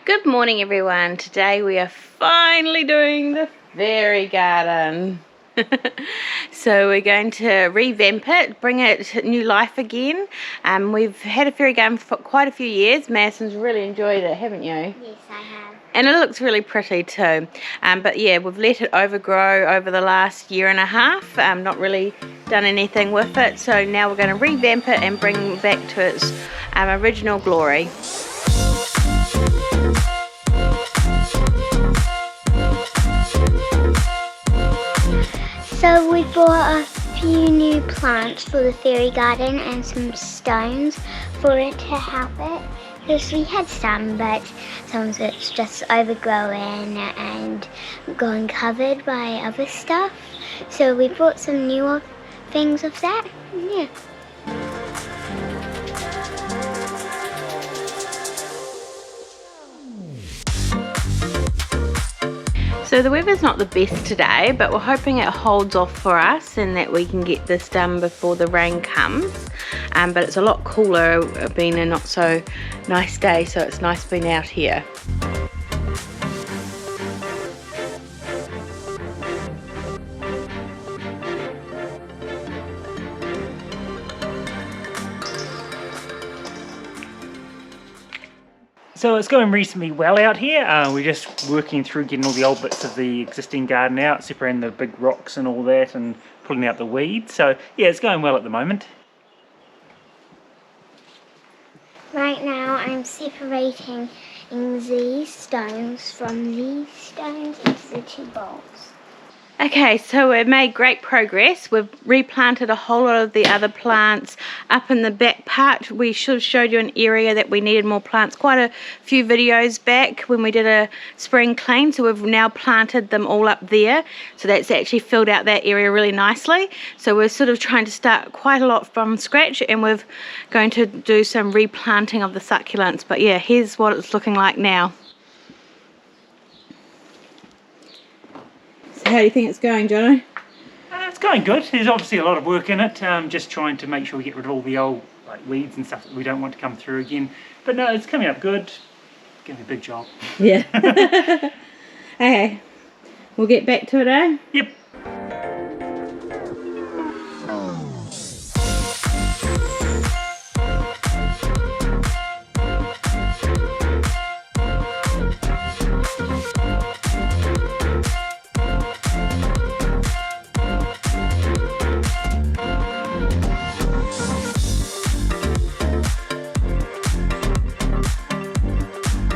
Good morning everyone. Today we are finally doing the fairy garden. So we're going to revamp it, bring it new life again. We've had a fairy garden for quite a few years. Madison's really enjoyed it, haven't you? Yes, I have. And it looks really pretty too. But yeah, we've let it overgrow over the last year and a half. Not really done anything with it. So now we're going to revamp it and bring it back to its original glory. So we bought a few new plants for the fairy garden and some stones for it to help it. Because we had some, but some of it's just overgrown and gone covered by other stuff. So we bought some newer things of that. Yeah. So the weather's not the best today, but we're hoping it holds off for us and that we can get this done before the rain comes. But it's a lot cooler, being a not so nice day, so it's nice being out here. So it's going reasonably well out here. We're just working through getting all the old bits of the existing garden out, separating the big rocks and all that, and pulling out the weeds. So yeah, it's going well at the moment. Right now I'm separating these stones from these stones into the two bowls. Okay, so we've made great progress. We've replanted a whole lot of the other plants up in the back part. We should have showed you an area that we needed more plants quite a few videos back when we did a spring clean. So we've now planted them all up there. So that's actually filled out that area really nicely. So we're sort of trying to start quite a lot from scratch, and we're going to do some replanting of the succulents. But yeah, here's what it's looking like now. How do you think it's going, Jono? It's going good. There's obviously a lot of work in it. Just trying to make sure we get rid of all the old weeds and stuff that we don't want to come through again. But no, it's coming up good. It's going to be a big job. Yeah. Okay. We'll get back to it, eh? Yep.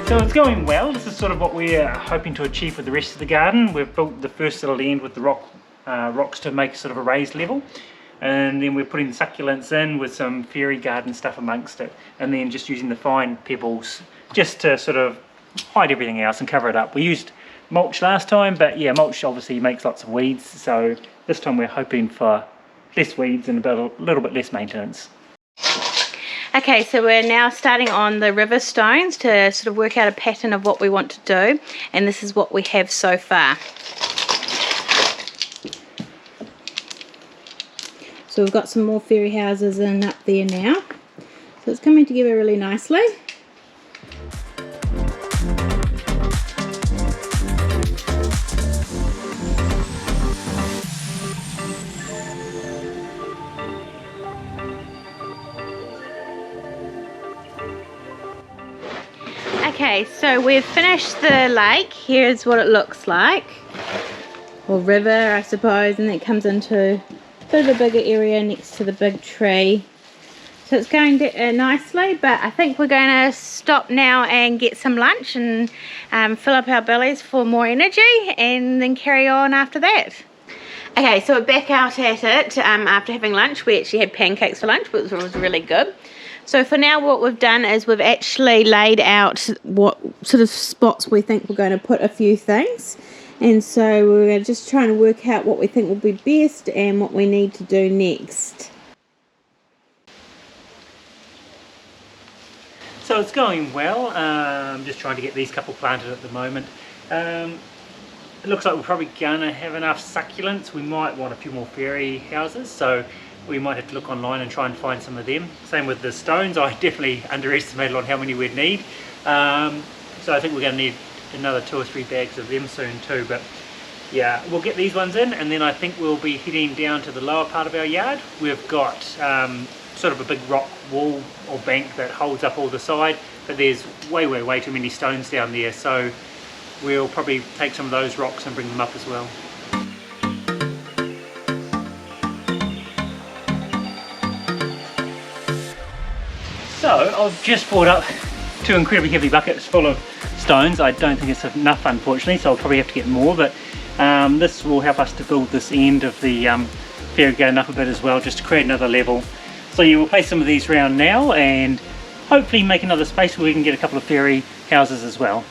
So it's going well. This is sort of what we're hoping to achieve with the rest of the garden. We've built the first little end with the rocks to make sort of a raised level, and then we're putting the succulents in with some fairy garden stuff amongst it, and then just using the fine pebbles just to sort of hide everything else and cover it up. We used mulch last time, but yeah, mulch obviously makes lots of weeds, so this time we're hoping for less weeds and a little bit less maintenance. Okay, so we're now starting on the river stones to sort of work out a pattern of what we want to do, and this is what we have so far. So we've got some more fairy houses in up there now, so it's coming together really nicely. Okay, so we've finished the lake. Here's what it looks like, or river I suppose, and it comes into a bit of a bigger area next to the big tree. So it's going nicely, but I think we're going to stop now and get some lunch and fill up our bellies for more energy, and then carry on after that. Okay, so we're back out at it after having lunch. We actually had pancakes for lunch, which was really good. So for now what we've done is we've actually laid out what sort of spots we think we're going to put a few things. And so we're just trying to work out what we think will be best and what we need to do next. So it's going well. I'm just trying to get these couple planted at the moment. It looks like we're probably going to have enough succulents. We might want a few more fairy houses, so we might have to look online and try and find some of them. Same with the stones. I definitely underestimated on how many we'd need. So I think we're going to need another 2 or 3 bags of them soon too. But yeah, we'll get these ones in, and then I think we'll be heading down to the lower part of our yard. We've got sort of a big rock wall or bank that holds up all the side, but there's way too many stones down there, so we'll probably take some of those rocks and bring them up as well. So I've just brought up 2 incredibly heavy buckets full of stones. I don't think it's enough, unfortunately, so I'll probably have to get more, but this will help us to build this end of the fairy garden up a bit as well, just to create another level. So you will place some of these around now and hopefully make another space where we can get a couple of fairy houses as well.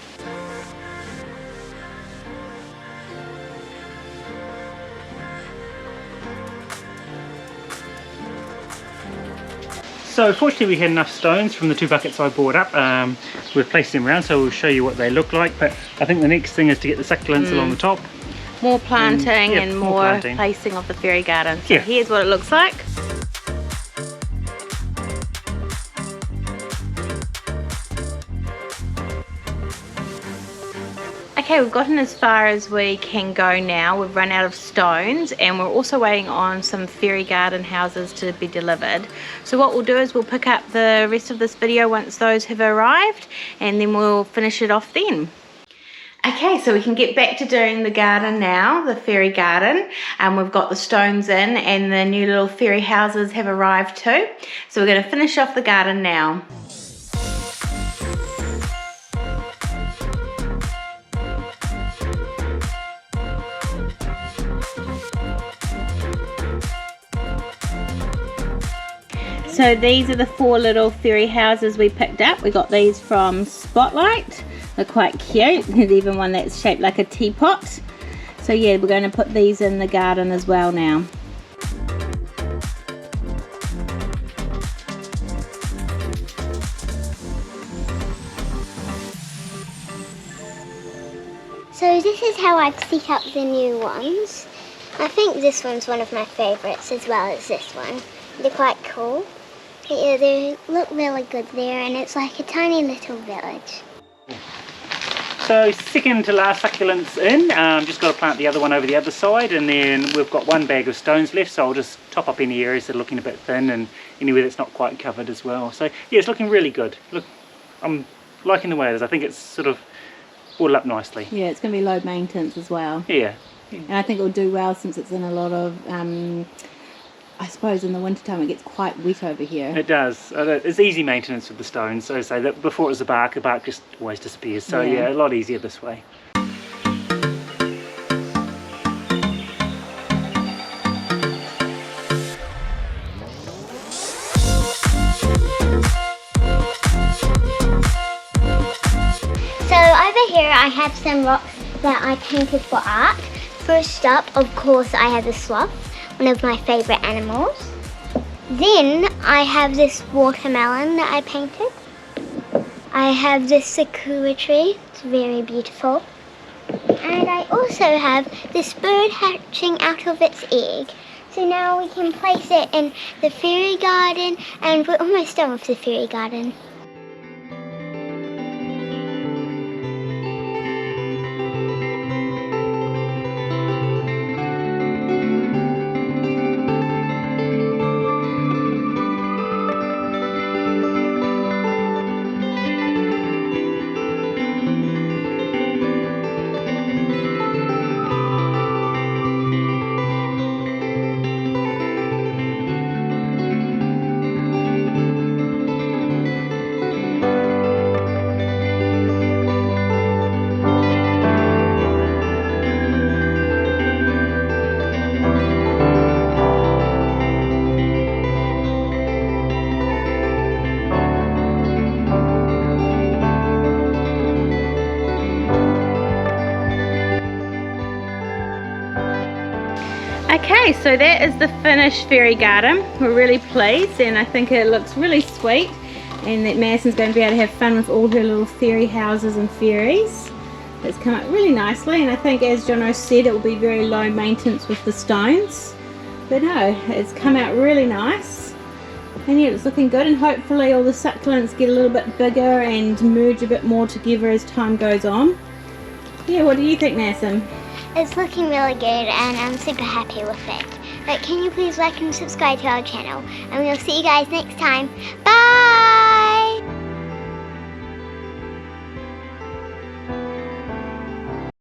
So fortunately we had enough stones from the 2 buckets I brought up. We've placed them around, so we'll show you what they look like, but I think the next thing is to get the succulents along the top. More planting and more planting. placing of the fairy garden. So here's what it looks like. Okay, we've gotten as far as we can go now. We've run out of stones, and we're also waiting on some fairy garden houses to be delivered. So what we'll do is we'll pick up the rest of this video once those have arrived, and then we'll finish it off then. Okay, so we can get back to doing the garden now, the fairy garden. We've got the stones in, and the new little fairy houses have arrived too. So we're going to finish off the garden now. So these are the 4 little fairy houses we picked up. We got these from Spotlight. They're quite cute. There's even one that's shaped like a teapot. So yeah, we're going to put these in the garden as well now. So this is how I'd set up the new ones. I think this one's one of my favourites as well as this one. They're quite cool. But yeah, they look really good there, and it's like a tiny little village. So second to last succulents in, just got to plant the other one over the other side, and then we've got 1 bag of stones left, so I'll just top up any areas that are looking a bit thin and anywhere that's not quite covered as well. So yeah, it's looking really good. Look, I'm liking the way it is. I think it's sort of brought up nicely. Yeah, it's going to be low maintenance as well. Yeah. And I think it'll do well since it's in a lot of, I suppose in the wintertime it gets quite wet over here. It does. It's easy maintenance with the stones. So say that before it was the bark just always disappears. So yeah, a lot easier this way. So over here I have some rocks that I painted for art. First up, of course, I have the sloth, one of my favourite animals. Then I have this watermelon that I painted. I have this sakura tree, it's very beautiful. And I also have this bird hatching out of its egg. So now we can place it in the fairy garden, and we're almost done with the fairy garden. Okay, so that is the finished fairy garden. We're really pleased, and I think it looks really sweet, and that Madison's going to be able to have fun with all her little fairy houses and fairies. It's come up really nicely, and I think, as Jono said, it will be very low maintenance with the stones. But no, it's come out really nice. And yeah, it's looking good, and hopefully all the succulents get a little bit bigger and merge a bit more together as time goes on. Yeah, what do you think, Nassim? It's looking really good and I'm super happy with it. But can you please like and subscribe to our channel, and we'll see you guys next time. Bye!